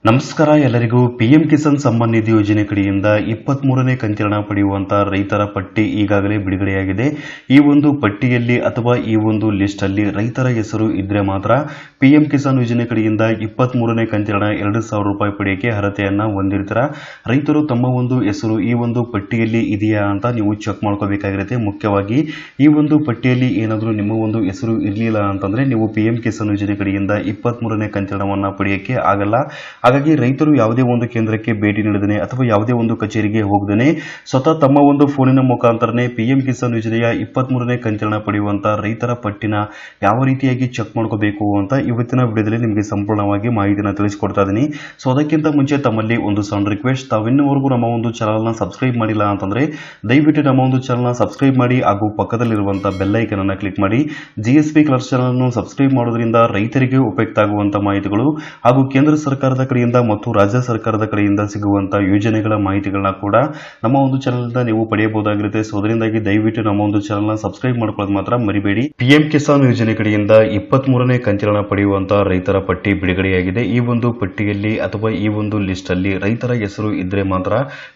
ನಮಸ್ಕಾರ ಎಲ್ಲರಿಗೂ. ಪಿಎಂ ಕಿಸಾನ್ ಸಮ್ಮಾನ್ ನಿಧಿ ಯೋಜನೆ ಕಡೆಯಿಂದ 23ನೇ ಕಂತಿನ ಪಡೆಯುವಂತಹ ರೈತರ ಪಟ್ಟಿ ಈಗಾಗಲೇ ಬಿಡುಗಡೆಯಾಗಿದೆ. ಈ ಒಂದು ಪಟ್ಟಿಯಲ್ಲಿ ಅಥವಾ ಈ ಒಂದು ಲಿಸ್ಟ್ ಅಲ್ಲಿ ರೈತರ ಹೆಸರು ಇದ್ರೆ ಮಾತ್ರ ಪಿಎಂ ಕಿಸಾನ್ ಯೋಜನೆ ಕಡೆಯಿಂದ 23ನೇ ಕಂತಿನ 2,000 ರೂಪಾಯಿ ಪಡೆಯಕ್ಕೆ ಅರ್ಹತೆಯನ್ನ ಹೊಂದಿರ್ತೀರ. ರೈತರು ತಮ್ಮ ಒಂದು ಹೆಸರು ಈ ಒಂದು ಪಟ್ಟಿಯಲ್ಲಿ ಇದೆಯಾ ಅಂತ ನೀವು ಚೆಕ್ ಮಾಡ್ಕೋಬೇಕಾಗಿರುತ್ತೆ. ಮುಖ್ಯವಾಗಿ ಈ ಒಂದು ಪಟ್ಟಿಯಲ್ಲಿ ಏನಾದರೂ ನಿಮ್ಮ ಒಂದು ಹೆಸರು ಇರಲಿಲ್ಲ ಅಂತಂದ್ರೆ ನೀವು ಪಿಎಂ ಕಿಸಾನ್ ಯೋಜನೆ ಕಡೆಯಿಂದ 23ನೇ ಕಂತಿನವನ್ನ ಪಡೆಯಕ್ಕೆ ಆಗಲ್ಲ. ಹಾಗಾಗಿ ರೈತರು ಯಾವುದೇ ಒಂದು ಕೇಂದ್ರಕ್ಕೆ ಭೇಟಿ ನೀಡದೇನೆ ಅಥವಾ ಯಾವುದೇ ಒಂದು ಕಚೇರಿಗೆ ಹೋಗದೇನೆ ಸ್ವತಃ ತಮ್ಮ ಒಂದು ಫೋನಿನ ಮುಖಾಂತರನೇ ಪಿಎಂ ಕಿಸಾನ್ ಯೋಜನೆಯ 23ನೇ ಕಂತಿನ ಪಡೆಯುವಂತ ರೈತರ ಪಟ್ಟಿನ ಯಾವ ರೀತಿಯಾಗಿ ಚೆಕ್ ಮಾಡ್ಕೋಬೇಕು ಅಂತ ಇವತ್ತಿನ ವಿಡಿಯೋದಲ್ಲಿ ನಿಮಗೆ ಸಂಪೂರ್ಣವಾಗಿ ಮಾಹಿತಿನ ತಿಳಿಸಿಕೊಡ್ತಾ ಇದ್ದೀನಿ. ಸೊ ಅದಕ್ಕಿಂತ ಮುಂಚೆ ತಮ್ಮಲ್ಲಿ ಒಂದು ಸಣ್ಣ ರಿಕ್ವೆಸ್ಟ್, ತಾವಿನ್ನವರೆಗೂ ನಮ್ಮ ಒಂದು ಚಾನಲ್ನ ಸಬ್ಸ್ಕ್ರೈಬ್ ಮಾಡಿಲ್ಲ ಅಂತಂದ್ರೆ ದಯವಿಟ್ಟು ನಮ್ಮ ಒಂದು ಚಾನಲ್ನ ಸಬ್ಸ್ಕ್ರೈಬ್ ಮಾಡಿ ಹಾಗೂ ಪಕ್ಕದಲ್ಲಿರುವಂತಹ ಬೆಲ್ ಐಕನ್ ಅನ್ನು ಕ್ಲಿಕ್ ಮಾಡಿ. ಜಿಎಸ್ಪಿ ಕಲರ್ಸ್ ಚಾನಲ್ ಅನ್ನು ಸಬ್ಸ್ಕ್ರೈಬ್ ಮಾಡೋದ್ರಿಂದ ರೈತರಿಗೆ ಉಪಯುಕ್ತ ಆಗುವಂತಹ ಮಾಹಿತಿಗಳು ಹಾಗೂ ಕೇಂದ್ರ ಸರ್ಕಾರದ ಕಡೆಯಿಂದ ಮತ್ತು ರಾಜ್ಯ ಸರ್ಕಾರದ ಕಡೆಯಿಂದ ಸಿಗುವಂತಹ ಯೋಜನೆಗಳ ಮಾಹಿತಿಗಳನ್ನ ಕೂಡ ನಮ್ಮ ಒಂದು ಚಾನಲ್ ಇಂದ ನೀವು ಪಡೆಯಬಹುದಾಗಿರುತ್ತೆ. ಸೊ ಅದರಿಂದಾಗಿ ದಯವಿಟ್ಟು ನಮ್ಮ ಒಂದು ಚಾನಲ್ ನ ಸಬ್ಸ್ಕ್ರೈಬ್ ಮಾಡ್ಕೊಳ್ಳೋದು ಮಾತ್ರ ಮರಿಬೇಡಿ. ಪಿಎಂ ಕಿಸಾನ್ ಯೋಜನೆ ಕಡೆಯಿಂದ 23ನೇ ಕಂತಿನ ಪಡೆಯುವಂತಹ ರೈತರ ಪಟ್ಟಿ ಬಿಡುಗಡೆಯಾಗಿದೆ. ಈ ಒಂದು ಪಟ್ಟಿಯಲ್ಲಿ ಅಥವಾ ಈ ಒಂದು ಲಿಸ್ಟ್ ಅಲ್ಲಿ ರೈತರ ಹೆಸರು ಇದ್ರೆ ಮಾತ್ರ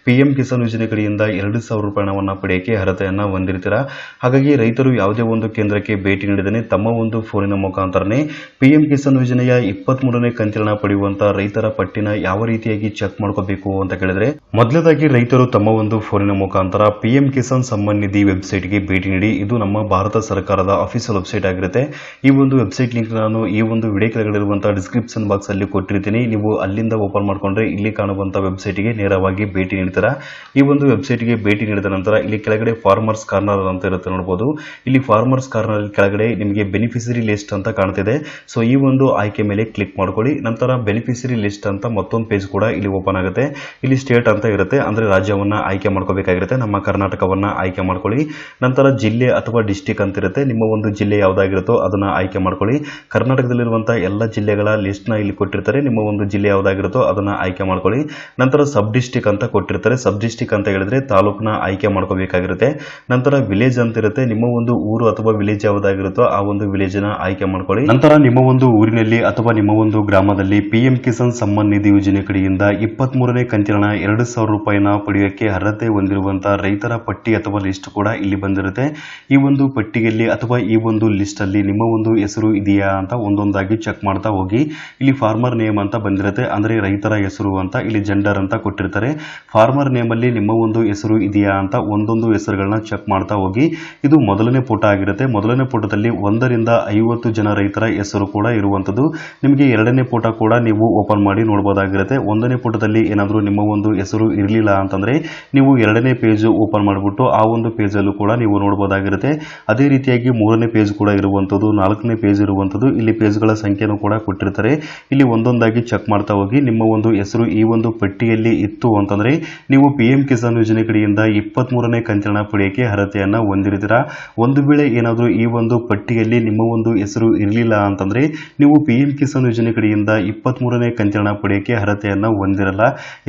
ಪಿಎಂ ಕಿಸಾನ್ ಯೋಜನೆ ಕಡೆಯಿಂದ 2,000 ರೂಪಾಯಿವನ್ನ ಪಡೆಯಕ್ಕೆ ಅರ್ಹತೆಯನ್ನ ಹೊಂದಿರ್ತೀರಾ. ಹಾಗಾಗಿ ರೈತರು ಯಾವುದೇ ಒಂದು ಕೇಂದ್ರಕ್ಕೆ ಭೇಟಿ ನೀಡದೇನೆ ತಮ್ಮ ಒಂದು ಫೋನಿನ ಮುಖಾಂತರನೇ ಪಿಎಂ ಕಿಸಾನ್ ಯೋಜನೆಯ 23ನೇ ಕಂತಿನ ಪಡೆಯುವಂತಹ ರೈತರ ಪಟ್ಟಿನ ಯಾವ ರೀತಿಯಾಗಿ ಚೆಕ್ ಮಾಡ್ಕೋಬೇಕು ಅಂತ ಕೇಳಿದ್ರೆ, ಮೊದಲದಾಗಿ ರೈತರು ತಮ್ಮ ಒಂದು ಫೋನಿನ ಮುಖಾಂತರ ಪಿಎಂ ಕಿಸಾನ್ ಸಮ್ಮಾನ್ ನಿಧಿ ವೆಬ್ಸೈಟ್ಗೆ ಭೇಟಿ ನೀಡಿ. ಇದು ನಮ್ಮ ಭಾರತ ಸರ್ಕಾರದ ಅಫಿಷಿಯಲ್ ವೆಬ್ಸೈಟ್ ಆಗಿರುತ್ತೆ. ಈ ಒಂದು ವೆಬ್ಸೈಟ್ ಲಿಂಕ್ ನಾನು ಈ ಒಂದು ವಿಡಿಯೋ ಕೆಳಗಡೆ ಡಿಸ್ಕ್ರಿಪ್ಷನ್ ಬಾಕ್ಸ್ ಅಲ್ಲಿ ಕೊಟ್ಟಿರ್ತೀನಿ. ನೀವು ಅಲ್ಲಿಂದ ಓಪನ್ ಮಾಡ್ಕೊಂಡ್ರೆ ಇಲ್ಲಿ ಕಾಣುವಂತಹ ವೆಬ್ಸೈಟ್ಗೆ ನೇರವಾಗಿ ಭೇಟಿ ನೀಡ್ತೀರಾ. ಈ ಒಂದು ವೆಬ್ಸೈಟ್ಗೆ ಭೇಟಿ ನೀಡಿದ ನಂತರ ಇಲ್ಲಿ ಕೆಳಗಡೆ ಫಾರ್ಮರ್ಸ್ ಕಾರ್ನರ್ ಅಂತ ಇರುತ್ತೆ, ನೋಡಬಹುದು. ಇಲ್ಲಿ ಫಾರ್ಮರ್ಸ್ ಕಾರ್ನರ್ ಕೆಳಗಡೆ ನಿಮಗೆ ಬೆನಿಫಿಷರಿ ಲಿಸ್ಟ್ ಅಂತ ಕಾಣ್ತಿದೆ. ಸೊ ಈ ಒಂದು ಆಯ್ಕೆ ಮೇಲೆ ಕ್ಲಿಕ್ ಮಾಡ್ಕೊಳ್ಳಿ. ನಂತರ ಬೆನಿಫಿಷರಿ ಲಿಸ್ಟ್ ಅಂತ ಮತ್ತೊಂದು ಪೇಜ್ ಕೂಡ ಇಲ್ಲಿ ಓಪನ್ ಆಗುತ್ತೆ. ಇಲ್ಲಿ ಸ್ಟೇಟ್ ಅಂತ ಇರುತ್ತೆ, ಅಂದ್ರೆ ರಾಜ್ಯವನ್ನ ಆಯ್ಕೆ ಮಾಡ್ಕೋಬೇಕಾಗಿರುತ್ತೆ. ನಮ್ಮ ಕರ್ನಾಟಕವನ್ನ ಆಯ್ಕೆ ಮಾಡ್ಕೊಳ್ಳಿ. ನಂತರ ಜಿಲ್ಲೆ ಅಥವಾ ಡಿಸ್ಟಿಕ್ ಅಂತ ಇರುತ್ತೆ, ನಿಮ್ಮ ಒಂದು ಜಿಲ್ಲೆ ಯಾವ್ದಾಗಿರುತ್ತೋ ಅದನ್ನ ಆಯ್ಕೆ ಮಾಡ್ಕೊಳ್ಳಿ. ಕರ್ನಾಟಕದಲ್ಲಿರುವಂತಹ ಎಲ್ಲ ಜಿಲ್ಲೆಗಳ ಲಿಸ್ಟ್ ನ ಇಲ್ಲಿ ಕೊಟ್ಟಿರ್ತಾರೆ, ನಿಮ್ಮ ಒಂದು ಜಿಲ್ಲೆ ಯಾವ್ದಾಗಿರುತ್ತೋ ಅದನ್ನ ಆಯ್ಕೆ ಮಾಡ್ಕೊಳ್ಳಿ. ನಂತರ ಸಬ್ ಡಿಸ್ಟಿಕ್ ಅಂತ ಕೊಟ್ಟಿರ್ತಾರೆ. ಸಬ್ ಡಿಸ್ಟಿಕ್ ಅಂತ ಹೇಳಿದ್ರೆ ತಾಲೂಕನ್ನ ಆಯ್ಕೆ ಮಾಡ್ಕೋಬೇಕಾಗಿರುತ್ತೆ. ನಂತರ ವಿಲೇಜ್ ಅಂತ ಇರುತ್ತೆ, ನಿಮ್ಮ ಒಂದು ಊರು ಅಥವಾ ವಿಲೇಜ್ ಯಾವ್ದಾಗಿರುತ್ತೋ ಆ ಒಂದು ವಿಲೇಜ್ ನ ಆಯ್ಕೆ ಮಾಡ್ಕೊಳ್ಳಿ. ನಂತರ ನಿಮ್ಮ ಒಂದು ಊರಿನಲ್ಲಿ ಅಥವಾ ನಿಮ್ಮ ಒಂದು ಗ್ರಾಮದಲ್ಲಿ ಪಿಎಂ ಕಿಸಾನ್ ಸಮ್ಮಾನ್ ನಿಧಿ ಯೋಜನೆ ಕಡೆಯಿಂದ 23ನೇ ಕಂತಿನ 2,000 ರೂಪಾಯಿನ ಪಡೆಯೋಕೆ ಅರ್ಹತೆ ಹೊಂದಿರುವಂತಹ ರೈತರ ಪಟ್ಟಿ ಅಥವಾ ಲಿಸ್ಟ್ ಕೂಡ ಇಲ್ಲಿ ಬಂದಿರುತ್ತೆ. ಈ ಒಂದು ಪಟ್ಟಿಯಲ್ಲಿ ಅಥವಾ ಈ ಒಂದು ಲಿಸ್ಟ್ ಅಲ್ಲಿ ನಿಮ್ಮ ಒಂದು ಹೆಸರು ಇದೆಯಾ ಅಂತ ಒಂದೊಂದಾಗಿ ಚೆಕ್ ಮಾಡ್ತಾ ಹೋಗಿ. ಇಲ್ಲಿ ಫಾರ್ಮರ್ ನೇಮ್ ಅಂತ ಬಂದಿರುತ್ತೆ, ಅಂದ್ರೆ ರೈತರ ಹೆಸರು ಅಂತ. ಇಲ್ಲಿ ಜೆಂಡರ್ ಅಂತ ಕೊಟ್ಟಿರ್ತಾರೆ. ಫಾರ್ಮರ್ ನೇಮ್ ಅಲ್ಲಿ ನಿಮ್ಮ ಒಂದು ಹೆಸರು ಇದೆಯಾ ಅಂತ ಒಂದೊಂದು ಹೆಸರುಗಳನ್ನ ಚೆಕ್ ಮಾಡ್ತಾ ಹೋಗಿ. ಇದು ಮೊದಲನೇ ಫೋಟೋ ಆಗಿರುತ್ತೆ. ಮೊದಲನೇ ಫೋಟೋದಲ್ಲಿ 1 ರಿಂದ 50 ಜನ ರೈತರ ಹೆಸರು ಕೂಡ ಇರುವಂತದ್ದು. ನಿಮಗೆ ಎರಡನೇ ಫೋಟೋ ಕೂಡ ನೀವು ಓಪನ್ ಮಾಡಿ ನೋಡಬಹುದಾಗಿರುತ್ತೆ. ಒಂದನೇ ಫೋಟೋದಲ್ಲಿ ಏನಾದರೂ ನಿಮ್ಮ ಒಂದು ಹೆಸರು ಇರಲಿಲ್ಲ ಅಂತಂದ್ರೆ ನೀವು ಎರಡನೇ ಪೇಜ್ ಓಪನ್ ಮಾಡಿಬಿಟ್ಟು ಆ ಒಂದು ಪೇಜ್ ಅಲ್ಲೂ ಕೂಡ ನೀವು ನೋಡಬಹುದಾಗಿರುತ್ತೆ. ಅದೇ ರೀತಿಯಾಗಿ 3ನೇ ಪೇಜ್ ಕೂಡ ಇರುವಂತದ್ದು, 4ನೇ ಪೇಜ್ ಇರುವಂತದ್ದು. ಇಲ್ಲಿ ಪೇಜ್ಗಳ ಸಂಖ್ಯೆನೂ ಕೂಡ ಕೊಟ್ಟಿರ್ತಾರೆ. ಇಲ್ಲಿ ಒಂದೊಂದಾಗಿ ಚೆಕ್ ಮಾಡ್ತಾ ಹೋಗಿ. ನಿಮ್ಮ ಒಂದು ಹೆಸರು ಈ ಒಂದು ಪಟ್ಟಿಯಲ್ಲಿ ಇತ್ತು ಅಂತಂದ್ರೆ ನೀವು ಪಿಎಂ ಕಿಸಾನ್ ಯೋಜನೆ ಕಡೆಯಿಂದ 23ನೇ ಕಂತಿನ ಪಡೆಯಕ್ಕೆ ಅರ್ಹತೆಯನ್ನ ಹೊಂದಿರ್ತೀರಾ. ಒಂದು ವೇಳೆ ಏನಾದರೂ ಈ ಒಂದು ಪಟ್ಟಿಯಲ್ಲಿ ನಿಮ್ಮ ಒಂದು ಹೆಸರು ಇರಲಿಲ್ಲ ಅಂತಂದ್ರೆ ನೀವು ಪಿಎಂ ಕಿಸಾನ್ ಯೋಜನೆ ಕಡೆಯಿಂದ 23ನೇ ಕಂತಿನ ಪಡೆಯಕ್ಕೆ ಅರ್ಹತೆಯನ್ನ ಹೊಂದಿರಲ್ಲ.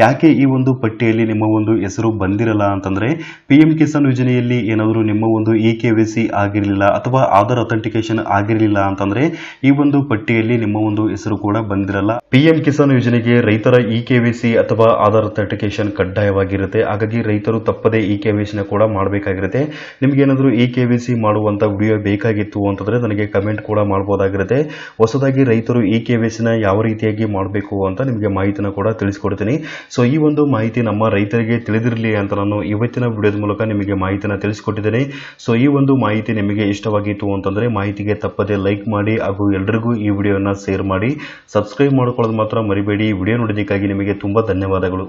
ಯಾಕೆ ಈ ಒಂದು ಪಟ್ಟಿಯಲ್ಲಿ ನಿಮ್ಮ ಒಂದು ಹೆಸರು ಬಂದಿರಲ್ಲ ಅಂತಂದ್ರೆ ಪಿಎಂ ಕಿಸಾನ್ ಯೋಜನೆಯಲ್ಲಿ ಏನಾದರೂ ನಿಮ್ಮ ಒಂದು KYC ಆಗಿರಲಿಲ್ಲ ಅಥವಾ ಆಧಾರ್ ಅಥೆಂಟಿಕೇಶನ್ ಆಗಿರಲಿಲ್ಲ ಅಂತಂದ್ರೆ ಈ ಒಂದು ಪಟ್ಟಿಯಲ್ಲಿ ನಿಮ್ಮ ಒಂದು ಹೆಸರು ಕೂಡ ಬಂದಿರಲ್ಲ. ಪಿಎಂ ಕಿಸಾನ್ ಯೋಜನೆಗೆ ರೈತರ KYC ಅಥವಾ ಆಧಾರ್ ಅಥೆಂಟಿಕೇಶನ್ ಕಡ್ಡಾಯವಾಗಿರುತ್ತೆ. ಹಾಗಾಗಿ ರೈತರು ತಪ್ಪದೇ KYC ನ ಕೂಡ ಮಾಡಬೇಕಾಗಿರುತ್ತೆ. ನಿಮ್ಗೆ ಏನಾದರೂ KYC ಮಾಡುವಂತ ವಿಡಿಯೋ ಬೇಕಾಗಿತ್ತು ಅಂತಂದ್ರೆ ನನಗೆ ಕಮೆಂಟ್ ಕೂಡ ಮಾಡಬಹುದಾಗಿರುತ್ತೆ. ಹೊಸದಾಗಿ ರೈತರು KYC ನ ಯಾವ ರೀತಿಯಾಗಿ ಮಾಡಬೇಕು ಅಂತ ನಿಮಗೆ ಮಾಹಿತಿನ ಕೂಡ ತಿಳಿಸ್ಕೊಡ್ತೀನಿ. ಸೊ ಈ ಒಂದು ಮಾಹಿತಿ ನಮ್ಮ ರೈತರಿಗೆ ತಿಳಿದಿರಲಿ ಅಂತ ನಾನು ಇವತ್ತಿನ ವಿಡಿಯೋದ ಮೂಲಕ ನಿಮಗೆ ಮಾಹಿತಿನ ತಿಳಿಸಿಕೊಟ್ಟಿದ್ದೇನೆ. ಸೊ ಈ ಒಂದು ಮಾಹಿತಿ ನಿಮಗೆ ಇಷ್ಟವಾಗಿತ್ತು ಅಂತಂದ್ರೆ ಮಾಹಿತಿಗೆ ತಪ್ಪದೆ ಲೈಕ್ ಮಾಡಿ ಹಾಗೂ ಎಲ್ರಿಗೂ ಈ ವಿಡಿಯೋನ ಶೇರ್ ಮಾಡಿ. ಸಬ್ಸ್ಕ್ರೈಬ್ ಮಾಡ್ಕೊಳ್ಳೋದು ಮಾತ್ರ ಮರಿಬೇಡಿ. ವಿಡಿಯೋ ನೋಡೋದಕ್ಕಾಗಿ ನಿಮಗೆ ತುಂಬಾ ಧನ್ಯವಾದಗಳು.